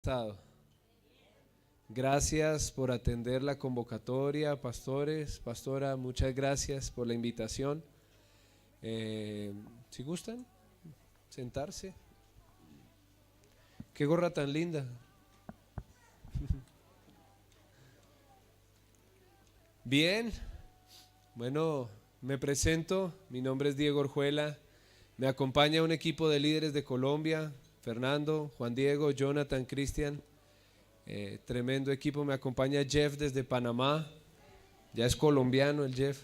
Estado. Gracias por atender la convocatoria, pastores, pastora, muchas gracias por la invitación. Si gustan, sentarse. Qué gorra tan linda. Bien, bueno, me presento, mi nombre es Diego Orjuela, me acompaña un equipo de líderes de Colombia, Fernando, Juan Diego, Jonathan, Cristian, tremendo equipo. Me acompaña Jeff desde Panamá, ya es colombiano el Jeff,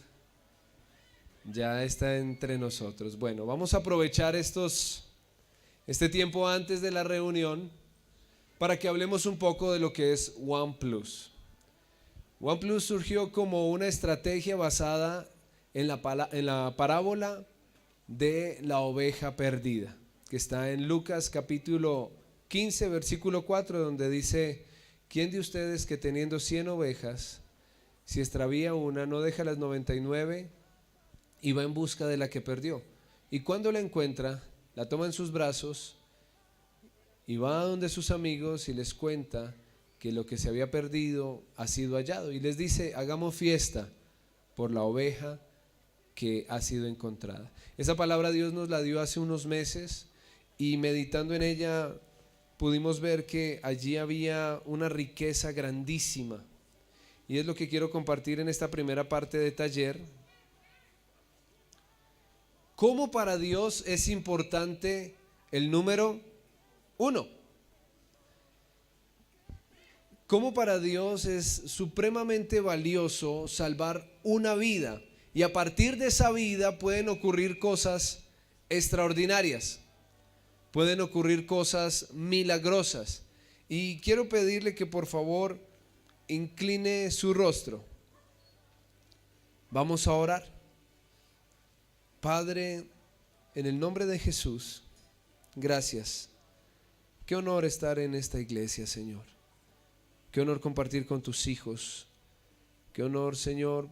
ya está entre nosotros. Bueno, vamos a aprovechar este tiempo antes de la reunión para que hablemos un poco de lo que es OnePlus. OnePlus surgió como una estrategia basada en la parábola de la oveja perdida, que está en Lucas capítulo 15 versículo 4, donde dice: ¿quién de ustedes que teniendo 100 ovejas, si extravía una, no deja las 99 y va en busca de la que perdió? Y cuando la encuentra, la toma en sus brazos y va a donde sus amigos y les cuenta que lo que se había perdido ha sido hallado, y les dice: hagamos fiesta por la oveja que ha sido encontrada. Esa palabra Dios nos la dio hace unos meses, y meditando en ella pudimos ver que allí había una riqueza grandísima, y es lo que quiero compartir en esta primera parte de taller. ¿Cómo para Dios es importante el número 1? ¿Cómo para Dios es supremamente valioso salvar una vida? Y a partir de esa vida pueden ocurrir cosas extraordinarias, pueden ocurrir cosas milagrosas. Y quiero pedirle que por favor incline su rostro. Vamos a orar. Padre, en el nombre de Jesús, gracias. Qué honor estar en esta iglesia, Señor. Qué honor compartir con tus hijos. Qué honor, Señor,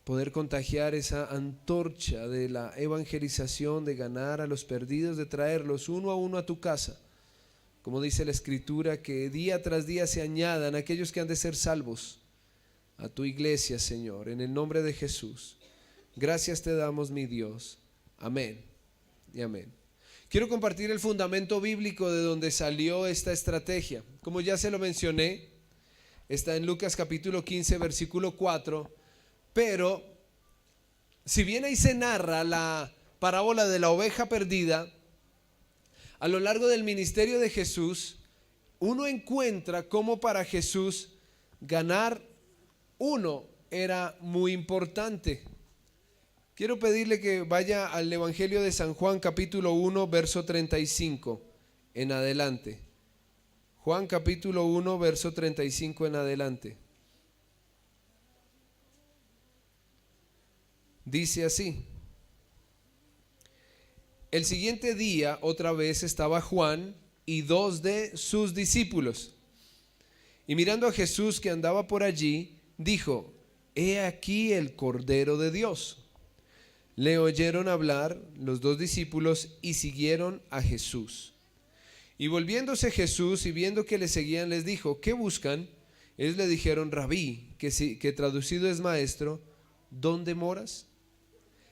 poder contagiar esa antorcha de la evangelización, de ganar a los perdidos, de traerlos uno a uno a tu casa. Como dice la Escritura, que día tras día se añadan aquellos que han de ser salvos a tu iglesia, Señor, en el nombre de Jesús. Gracias te damos, mi Dios. Amén y amén. Quiero compartir el fundamento bíblico de donde salió esta estrategia. Como ya se lo mencioné, está en Lucas capítulo 15, versículo 4. Pero si bien ahí se narra la parábola de la oveja perdida, a lo largo del ministerio de Jesús, uno encuentra cómo para Jesús ganar uno era muy importante. Quiero pedirle que vaya al Evangelio de San Juan capítulo 1 verso 35 en adelante. Juan capítulo 1 verso 35 en adelante. Dice así: el siguiente día otra vez estaba Juan y 2 de sus discípulos, y mirando a Jesús que andaba por allí, dijo: he aquí el Cordero de Dios. Le oyeron hablar los 2 discípulos y siguieron a Jesús. Y volviéndose Jesús y viendo que le seguían, les dijo: ¿qué buscan? Ellos le dijeron: Rabí, que traducido es maestro, ¿dónde moras?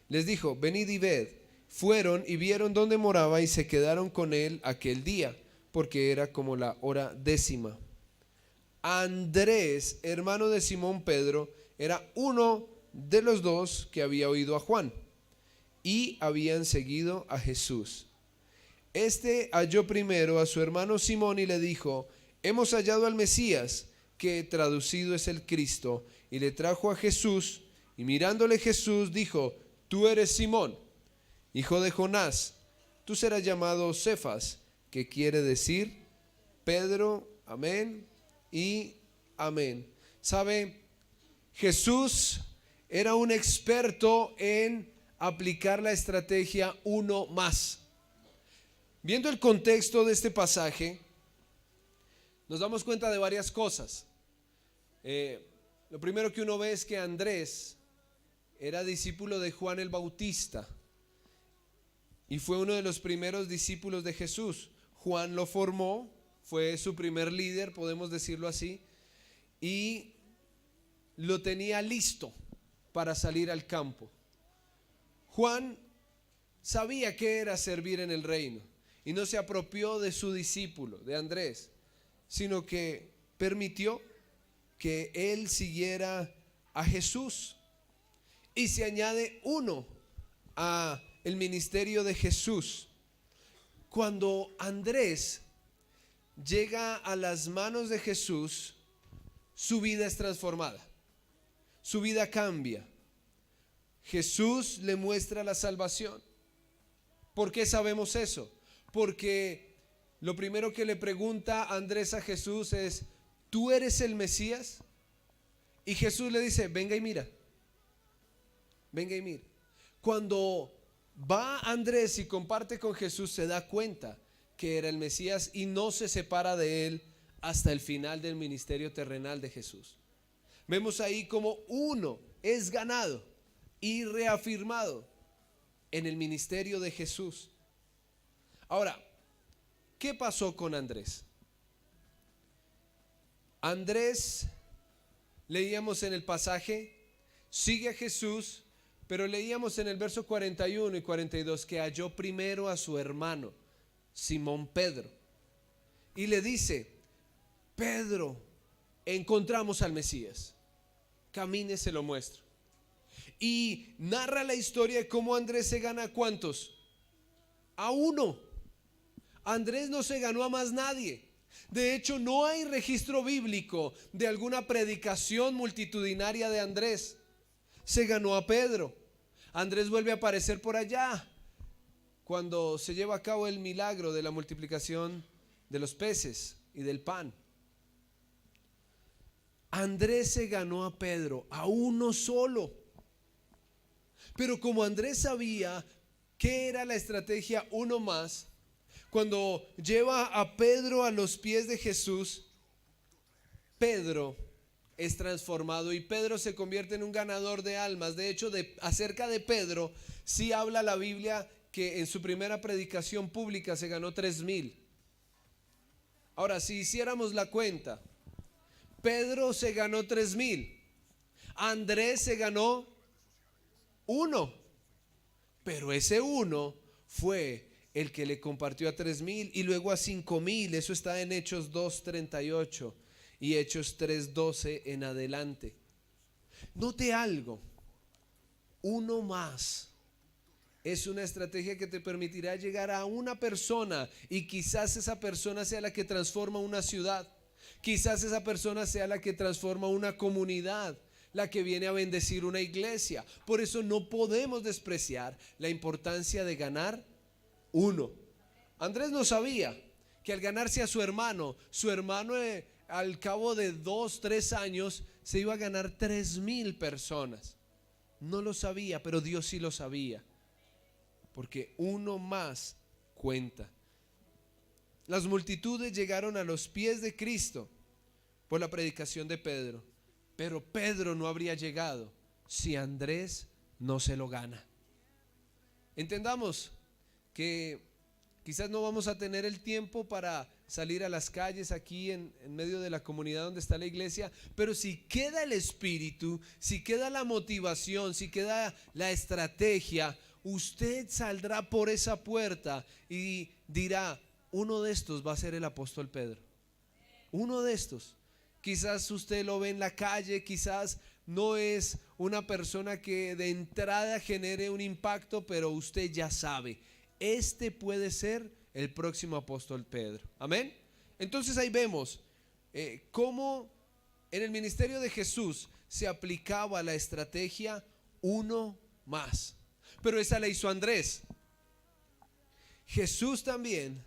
Les dijo: venid y ved. Fueron y vieron dónde moraba y se quedaron con él aquel día, porque era como la hora 10:00. Andrés, hermano de Simón Pedro, era uno de los 2 que había oído a Juan y habían seguido a Jesús. Este halló primero a su hermano Simón y le dijo: hemos hallado al Mesías, que traducido es el Cristo, y le trajo a Jesús. Y mirándole Jesús dijo: tú eres Simón, hijo de Jonás, tú serás llamado Cefas, que quiere decir Pedro. Amén y amén. ¿Sabe? Jesús era un experto en aplicar la estrategia uno más. Viendo el contexto de este pasaje, nos damos cuenta de varias cosas. Lo primero que uno ve es que Andrés era discípulo de Juan el Bautista y fue uno de los primeros discípulos de Jesús. Juan lo formó, fue su primer líder, podemos decirlo así, y lo tenía listo para salir al campo. Juan sabía qué era servir en el reino y no se apropió de su discípulo, de Andrés, sino que permitió que él siguiera a Jesús. Y se añade uno a el ministerio de Jesús. Cuando Andrés llega a las manos de Jesús, su vida es transformada, su vida cambia. Jesús le muestra la salvación. ¿Por qué sabemos eso? Porque lo primero que le pregunta Andrés a Jesús es: ¿tú eres el Mesías? Y Jesús le dice: venga y mira. Venga y mira. Cuando va Andrés y comparte con Jesús, se da cuenta que era el Mesías y no se separa de él hasta el final del ministerio terrenal de Jesús. Vemos ahí como uno es ganado y reafirmado en el ministerio de Jesús. Ahora, ¿qué pasó con Andrés? Andrés, leíamos en el pasaje, sigue a Jesús, pero leíamos en el verso 41 y 42 que halló primero a su hermano Simón Pedro y le dice: Pedro, encontramos al Mesías, camine, se lo muestro. Y narra la historia de cómo Andrés se gana, ¿cuántos? A uno. Andrés no se ganó a más nadie. De hecho, no hay registro bíblico de alguna predicación multitudinaria de Andrés. Se ganó a Pedro. Andrés vuelve a aparecer por allá cuando se lleva a cabo el milagro de la multiplicación de los peces y del pan. Andrés se ganó a Pedro, a uno solo. Pero como Andrés sabía qué era la estrategia uno más, cuando lleva a Pedro a los pies de Jesús, Pedro es transformado y Pedro se convierte en un ganador de almas. De hecho, acerca de Pedro, sí habla la Biblia que en su primera predicación pública se ganó 3,000. Ahora, si hiciéramos la cuenta, Pedro se ganó 3,000, Andrés se ganó uno, pero ese uno fue el que le compartió a 3,000 y luego a 5,000. Eso está en Hechos 2:38 y Hechos 3:12 en adelante. Note algo: uno más es una estrategia que te permitirá llegar a una persona y quizás esa persona sea la que transforma una ciudad, quizás esa persona sea la que transforma una comunidad, la que viene a bendecir una iglesia. Por eso no podemos despreciar la importancia de ganar uno. Andrés no sabía que al ganarse a su hermano al cabo de 2-3 años se iba a ganar 3,000 personas. No lo sabía, pero Dios sí lo sabía, porque uno más cuenta. Las multitudes llegaron a los pies de Cristo por la predicación de Pedro, pero Pedro no habría llegado si Andrés no se lo gana. Entendamos que quizás no vamos a tener el tiempo para salir a las calles aquí en medio de la comunidad donde está la iglesia, pero si queda el espíritu, si queda la motivación, si queda la estrategia, usted saldrá por esa puerta y dirá: uno de estos va a ser el apóstol Pedro. Uno de estos. Quizás usted lo ve en la calle, quizás no es una persona que de entrada genere un impacto, pero usted ya sabe: este puede ser el próximo apóstol Pedro. Amén. Entonces ahí vemos cómo en el ministerio de Jesús se aplicaba la estrategia uno más. Pero esa la hizo Andrés. Jesús también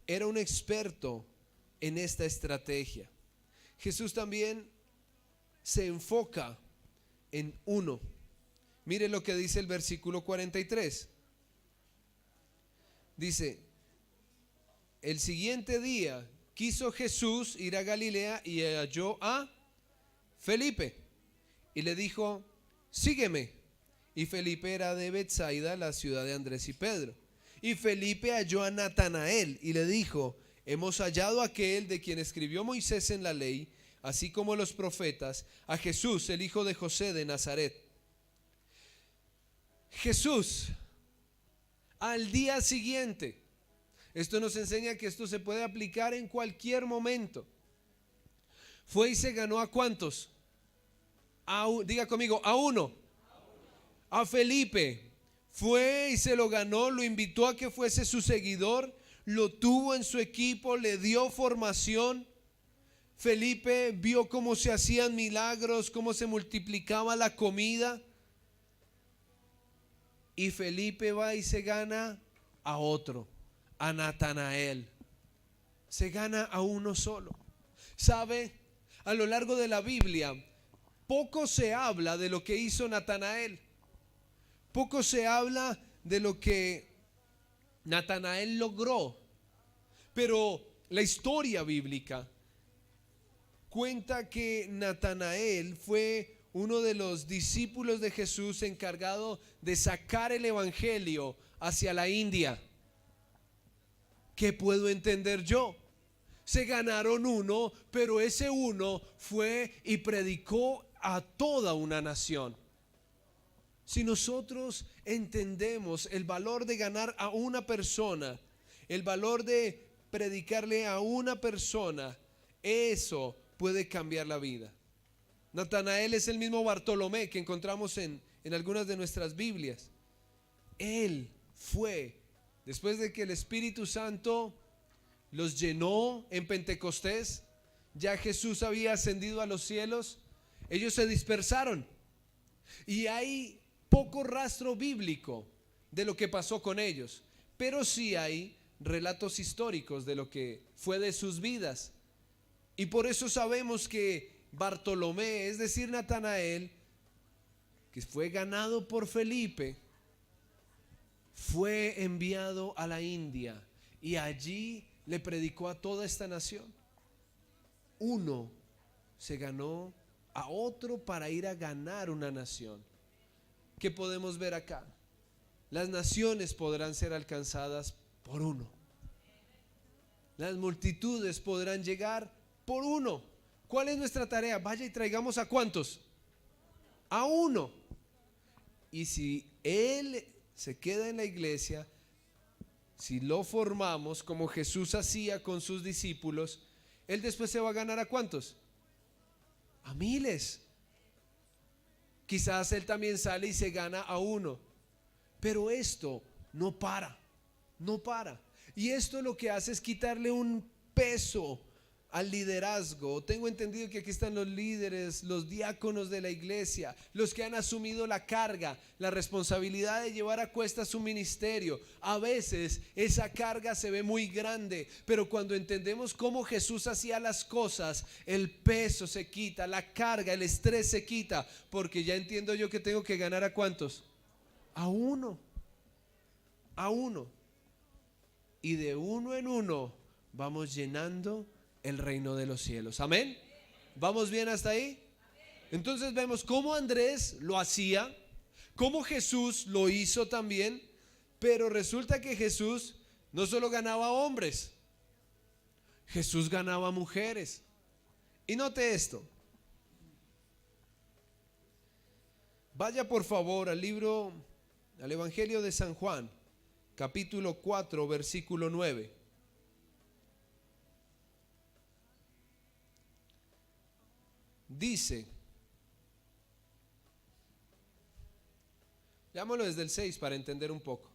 era un experto en esta estrategia. Jesús también se enfoca en uno. Mire lo que dice el versículo 43. Dice: el siguiente día quiso Jesús ir a Galilea y halló a Felipe y le dijo: sígueme. Y Felipe era de Betsaida, la ciudad de Andrés y Pedro. Y Felipe halló a Natanael y le dijo: hemos hallado a aquel de quien escribió Moisés en la ley, así como los profetas, a Jesús, el hijo de José de Nazaret. Jesús, al día siguiente, esto nos enseña que esto se puede aplicar en cualquier momento. Fue y se ganó ¿a cuántos? Diga conmigo, a uno. A Felipe. Fue y se lo ganó, lo invitó a que fuese su seguidor, lo tuvo en su equipo, le dio formación. Felipe vio cómo se hacían milagros, cómo se multiplicaba la comida. Y Felipe va y se gana a otro, a Natanael. Se gana a uno solo. ¿Sabe? A lo largo de la Biblia, poco se habla de lo que hizo Natanael. Poco se habla de lo que Natanael logró. Pero la historia bíblica cuenta que Natanael fue uno de los discípulos de Jesús encargado de sacar el evangelio hacia la India. ¿Qué puedo entender yo? Se ganaron uno, pero ese uno fue y predicó a toda una nación. Si nosotros entendemos el valor de ganar a una persona, el valor de predicarle a una persona, eso puede cambiar la vida. Natanael es el mismo Bartolomé que encontramos en algunas de nuestras Biblias. Él fue, después de que el Espíritu Santo los llenó en Pentecostés, ya Jesús había ascendido a los cielos, ellos se dispersaron y hay poco rastro bíblico de lo que pasó con ellos, pero sí hay relatos históricos de lo que fue de sus vidas. Y por eso sabemos que Bartolomé, es decir, Natanael, que fue ganado por Felipe, fue enviado a la India y allí le predicó a toda esta nación. Uno se ganó a otro para ir a ganar una nación. ¿Qué podemos ver acá? Las naciones podrán ser alcanzadas por uno. Las multitudes podrán llegar por uno. ¿Cuál es nuestra tarea? Vaya y traigamos ¿a cuántos? A uno. Y si él se queda en la iglesia, si lo formamos como Jesús hacía con sus discípulos, él después se va a ganar ¿a cuántos? A miles. Quizás él también sale y se gana a uno. Pero esto no para. No para. Y esto lo que hace es quitarle un peso al liderazgo. Tengo entendido que aquí están los líderes, los diáconos de la iglesia, los que han asumido la carga, la responsabilidad de llevar a cuesta su ministerio. A veces esa carga se ve muy grande, pero cuando entendemos cómo Jesús hacía las cosas, el peso se quita, la carga, el estrés se quita, porque ya entiendo yo que tengo que ganar ¿a cuántos? A uno. A uno. Y de uno en uno vamos llenando el reino de los cielos. Amén. ¿Vamos bien hasta ahí? Entonces vemos cómo Andrés lo hacía, cómo Jesús lo hizo también, pero resulta que Jesús no solo ganaba hombres, Jesús ganaba mujeres. Y note esto. Vaya por favor al Evangelio de San Juan, capítulo 4, versículo 9. Dice, leámoslo desde el 6 para entender un poco.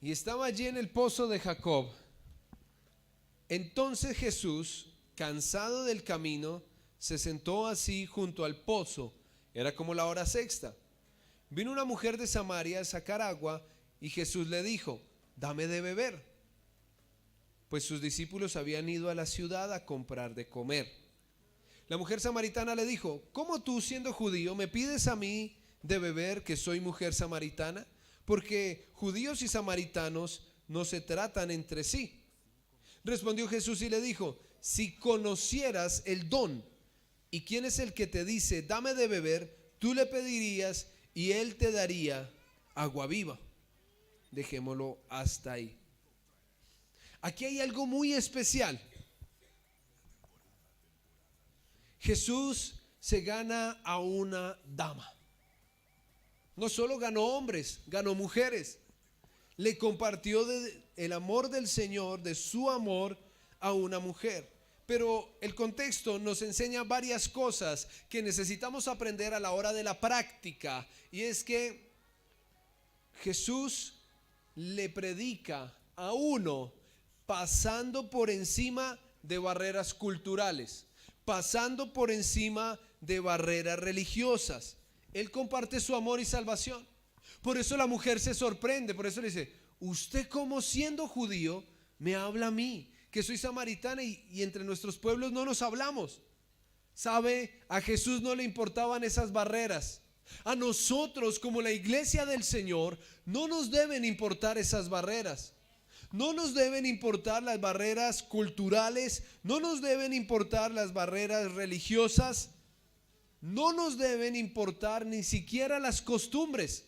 Y estaba allí en el pozo de Jacob. Entonces Jesús, cansado del camino, se sentó así junto al pozo. Era como la hora sexta. Vino una mujer de Samaria a sacar agua y Jesús le dijo: dame de beber. Pues sus discípulos habían ido a la ciudad a comprar de comer. La mujer samaritana le dijo: ¿cómo tú, siendo judío, me pides a mí de beber, que soy mujer samaritana? Porque judíos y samaritanos no se tratan entre sí. Respondió Jesús y le dijo: si conocieras el don y quién es el que te dice dame de beber, tú le pedirías y él te daría agua viva. Dejémoslo hasta ahí. Aquí hay algo muy especial. Jesús se gana a una dama. No solo ganó hombres, ganó mujeres. Le compartió el amor del Señor, de su amor a una mujer. Pero el contexto nos enseña varias cosas que necesitamos aprender a la hora de la práctica. Y es que Jesús le predica a uno pasando por encima de barreras culturales, pasando por encima de barreras religiosas. Él comparte su amor y salvación. Por eso la mujer se sorprende, por eso le dice: usted, como siendo judío, me habla a mí, que soy samaritana, y entre nuestros pueblos no nos hablamos. ¿Sabe? A Jesús no le importaban esas barreras. A nosotros, como la iglesia del Señor, no nos deben importar esas barreras. No nos deben importar las barreras culturales, no nos deben importar las barreras religiosas, no nos deben importar ni siquiera las costumbres.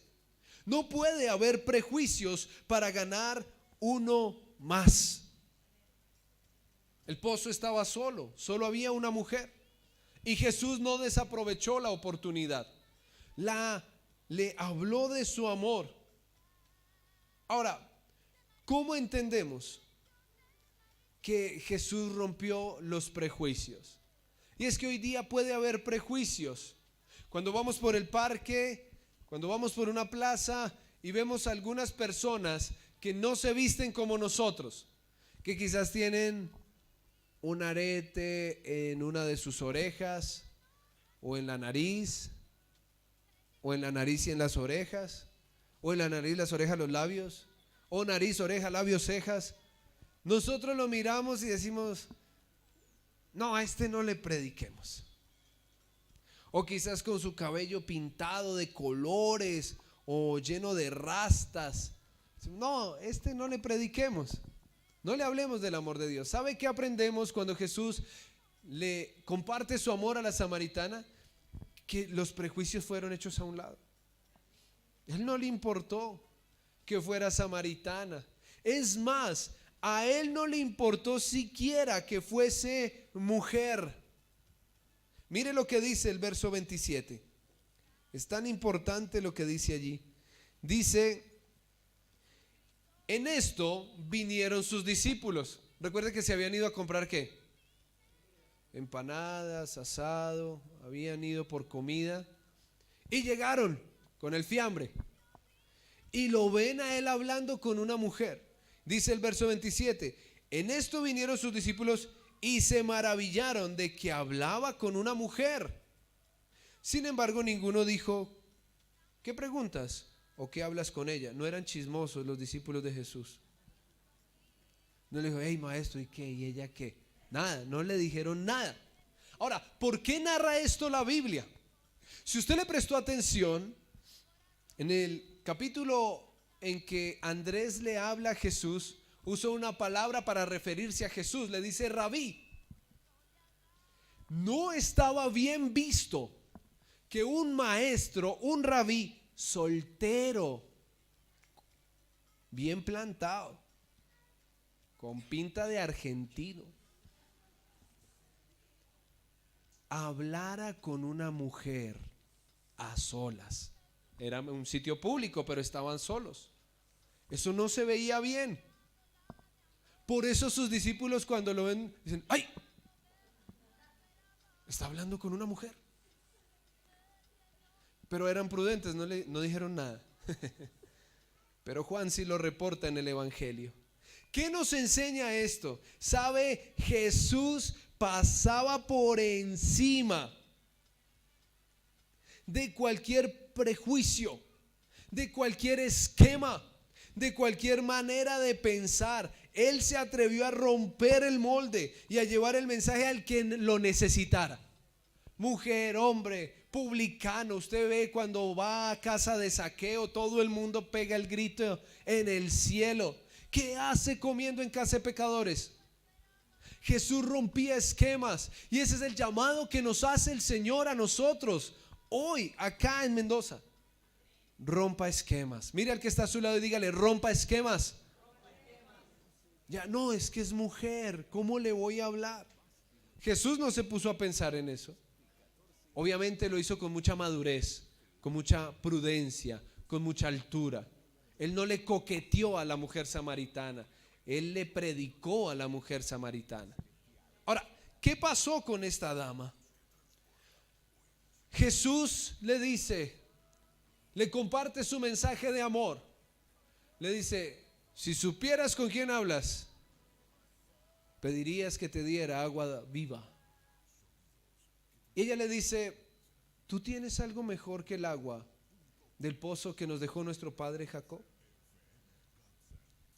No puede haber prejuicios para ganar uno más. El pozo estaba solo, solo había una mujer, y Jesús no desaprovechó la oportunidad. Le habló de su amor. Ahora, ¿cómo entendemos que Jesús rompió los prejuicios? Y es que hoy día puede haber prejuicios. Cuando vamos por el parque, cuando vamos por una plaza y vemos a algunas personas que no se visten como nosotros, que quizás tienen un arete en una de sus orejas, o en la nariz, o en la nariz y en las orejas, o en la nariz, las orejas, los labios, o nariz, oreja, labios, cejas. Nosotros lo miramos y decimos: no, a este no le prediquemos. O quizás con su cabello pintado de colores o lleno de rastas. No, este no le prediquemos. No le hablemos del amor de Dios. ¿Sabe qué aprendemos cuando Jesús le comparte su amor a la samaritana? Que los prejuicios fueron hechos a un lado. Él no le importó que fuera samaritana. Es más, a él no le importó siquiera que fuese mujer. Mire lo que dice el verso 27. Es tan importante lo que dice allí. Dice: en esto vinieron sus discípulos. Recuerde que se habían ido a comprar ¿qué? Empanadas, asado, habían ido por comida y llegaron con el fiambre y lo ven a él hablando con una mujer. Dice el verso 27: en esto vinieron sus discípulos y se maravillaron de que hablaba con una mujer. Sin embargo, ninguno dijo: ¿qué preguntas? ¿O qué hablas con ella? No eran chismosos los discípulos de Jesús. No le dijo: hey maestro, ¿y qué? ¿Y ella qué? Nada, no le dijeron nada. Ahora, ¿por qué narra esto la Biblia? Si usted le prestó atención, en el capítulo en que Andrés le habla a Jesús, usa una palabra para referirse a Jesús, le dice rabí. No estaba bien visto que un maestro, un rabí soltero, bien plantado, con pinta de argentino, hablara con una mujer a solas. Era un sitio público, pero estaban solos. Eso no se veía bien. Por eso sus discípulos, cuando lo ven, dicen: ¡ay! Está hablando con una mujer. Pero eran prudentes, no dijeron nada. Pero Juan sí lo reporta en el Evangelio. ¿Qué nos enseña esto? ¿Sabe? Jesús pasaba por encima de cualquier prejuicio, de cualquier esquema, de cualquier manera de pensar. Él se atrevió a romper el molde y a llevar el mensaje al que lo necesitara. Mujer, hombre, publicano. Usted ve cuando va a casa de Zaqueo, todo el mundo pega el grito en el cielo. ¿Qué hace comiendo en casa de pecadores? Jesús rompía esquemas, y ese es el llamado que nos hace el Señor a nosotros hoy acá en Mendoza. Rompa esquemas. Mire al que está a su lado y dígale: rompa esquemas. Ya no, es que es mujer, ¿cómo le voy a hablar? Jesús no se puso a pensar en eso. Obviamente lo hizo con mucha madurez, con mucha prudencia, con mucha altura. Él no le coqueteó a la mujer samaritana, él le predicó a la mujer samaritana. Ahora, ¿qué pasó con esta dama? Jesús le dice, le comparte su mensaje de amor. Le dice, si supieras con quién hablas, pedirías que te diera agua viva. Y ella le dice, ¿tú tienes algo mejor que el agua del pozo que nos dejó nuestro padre Jacob?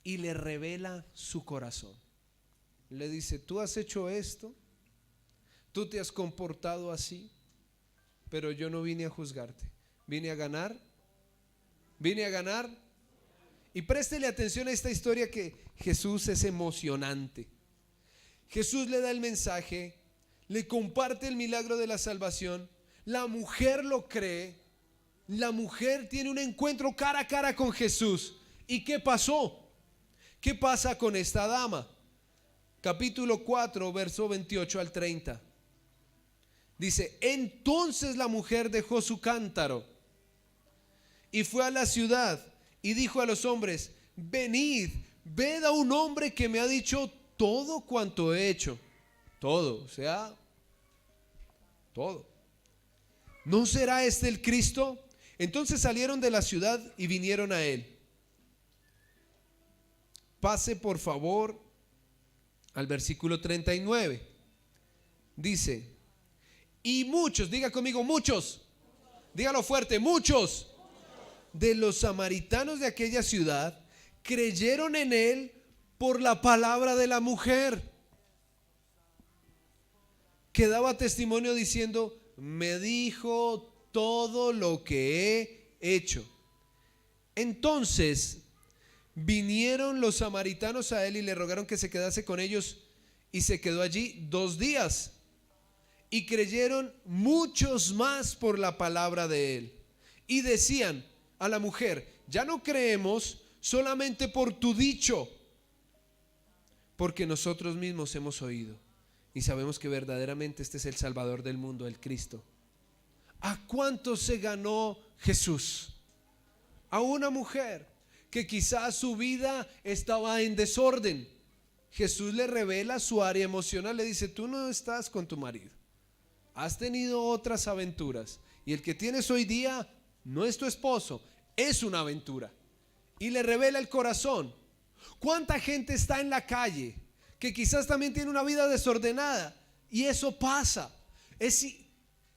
Y le revela su corazón. Le dice, tú has hecho esto, tú te has comportado así, pero yo no vine a juzgarte, vine a ganar. Y préstele atención a esta historia, que Jesús es emocionante. Jesús le da el mensaje, le comparte el milagro de la salvación, la mujer lo cree, la mujer tiene un encuentro cara a cara con Jesús. ¿Y qué pasó? ¿Qué pasa con esta dama? Capítulo 4, verso 28 al 30. Dice, entonces la mujer dejó su cántaro y fue a la ciudad y dijo a los hombres, venid, ved a un hombre que me ha dicho todo cuanto he hecho. Todo, o sea, todo. ¿No será este el Cristo? Entonces salieron de la ciudad y vinieron a él. Pase por favor al versículo 39. Dice, y muchos, diga conmigo muchos, dígalo fuerte, muchos de los samaritanos de aquella ciudad creyeron en él por la palabra de la mujer, que daba testimonio diciendo, me dijo todo lo que he hecho. Entonces vinieron los samaritanos a él y le rogaron que se quedase con ellos, y se quedó allí 2 días. Y creyeron muchos más por la palabra de él. Y decían a la mujer, ya no creemos solamente por tu dicho, porque nosotros mismos hemos oído y sabemos que verdaderamente este es el Salvador del mundo, el Cristo. ¿A cuánto se ganó Jesús? A una mujer que quizás su vida estaba en desorden. Jesús le revela su área emocional, le dice, tú no estás con tu marido, has tenido otras aventuras, y el que tienes hoy día no es tu esposo, es una aventura. Y le revela el corazón. ¿Cuánta gente está en la calle que quizás también tiene una vida desordenada? Y eso pasa,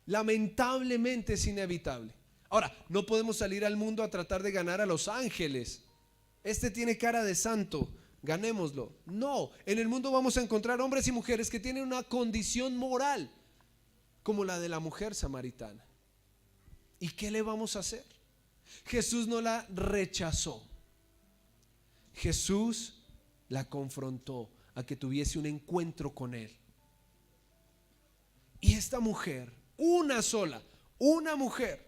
lamentablemente es inevitable. Ahora, no podemos salir al mundo a tratar de ganar a los ángeles. Este tiene cara de santo, ganémoslo. No, en el mundo vamos a encontrar hombres y mujeres que tienen una condición moral como la de la mujer samaritana. ¿Y qué le vamos a hacer? Jesús no la rechazó. Jesús la confrontó a que tuviese un encuentro con él. Y esta mujer, una sola, una mujer,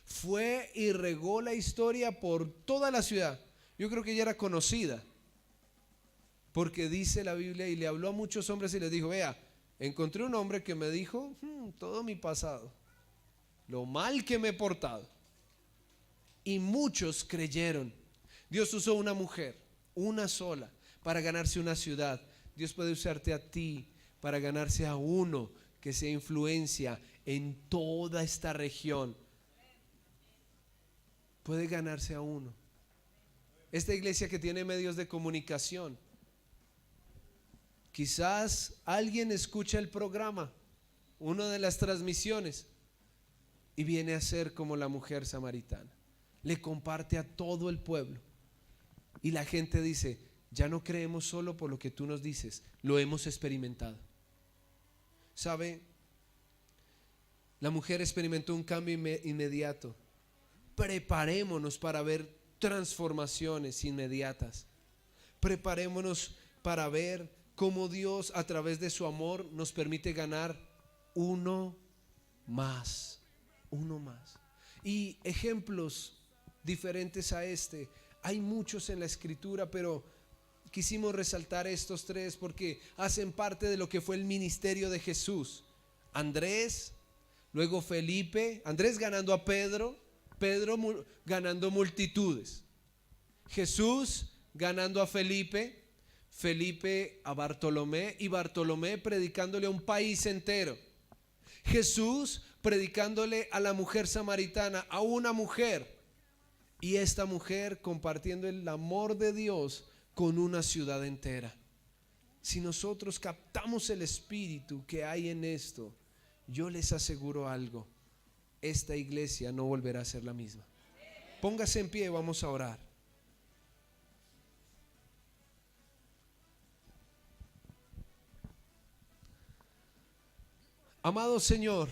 fue y regó la historia por toda la ciudad. Yo creo que ella era conocida, porque dice la Biblia, y le habló a muchos hombres y les dijo, vea, encontré un hombre que me dijo todo mi pasado, lo mal que me he portado. Y muchos creyeron. Dios usó una mujer, una sola, para ganarse una ciudad. Dios puede usarte a ti para ganarse a uno que sea influencia en toda esta región. Puede ganarse a uno. Esta iglesia que tiene medios de comunicación, quizás alguien escucha el programa, una de las transmisiones, y viene a ser como la mujer samaritana. Le comparte a todo el pueblo. Y la gente dice, ya no creemos solo por lo que tú nos dices, lo hemos experimentado. ¿Sabe? La mujer experimentó un cambio inmediato. Preparémonos para ver transformaciones inmediatas. Preparémonos para ver cómo Dios a través de su amor nos permite ganar uno más. Y ejemplos diferentes a este hay muchos en la escritura, pero quisimos resaltar estos tres porque hacen parte de lo que fue el ministerio de Jesús. Andrés, luego Felipe, Andrés ganando a Pedro, Pedro ganando multitudes, Jesús ganando a Felipe, Felipe a Bartolomé y Bartolomé predicándole a un país entero, Jesús predicándole a la mujer samaritana, a una mujer, y esta mujer compartiendo el amor de Dios con una ciudad entera. Si nosotros captamos el espíritu que hay en esto, yo les aseguro algo: esta iglesia no volverá a ser la misma. Póngase en pie, vamos a orar. Amado Señor,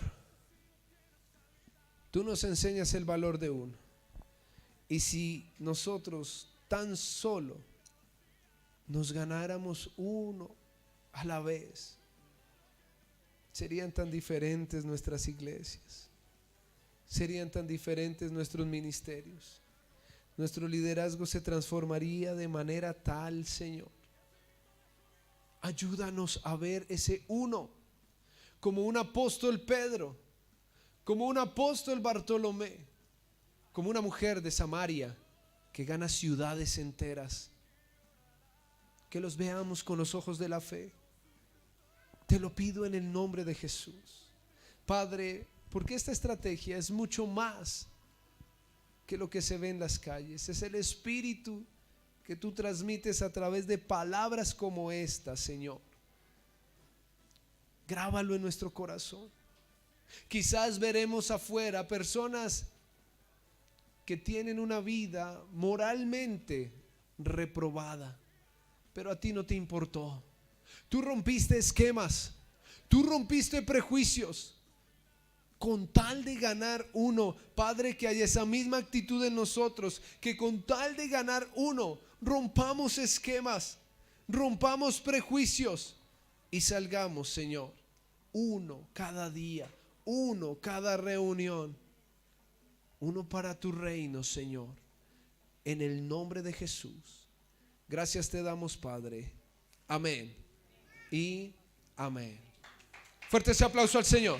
tú nos enseñas el valor de uno. Y si nosotros tan solo nos ganáramos uno a la vez, serían tan diferentes nuestras iglesias, serían tan diferentes nuestros ministerios, nuestro liderazgo se transformaría de manera tal, Señor. Ayúdanos a ver ese uno, como un apóstol Pedro, como un apóstol Bartolomé, como una mujer de Samaria que gana ciudades enteras. Que los veamos con los ojos de la fe. Te lo pido en el nombre de Jesús, Padre, porque esta estrategia es mucho más que lo que se ve en las calles. Es el espíritu que tú transmites a través de palabras como esta, Señor. Grábalo en nuestro corazón. Quizás veremos afuera personas que tienen una vida moralmente reprobada, pero a ti no te importó. Tú rompiste esquemas, tú rompiste prejuicios con tal de ganar uno. Padre, que haya esa misma actitud en nosotros, que con tal de ganar uno rompamos esquemas, rompamos prejuicios y salgamos, Señor, uno cada día, uno cada reunión, uno para tu reino, Señor, en el nombre de Jesús. Gracias te damos, Padre. Amén y amén. Fuerte ese aplauso al Señor.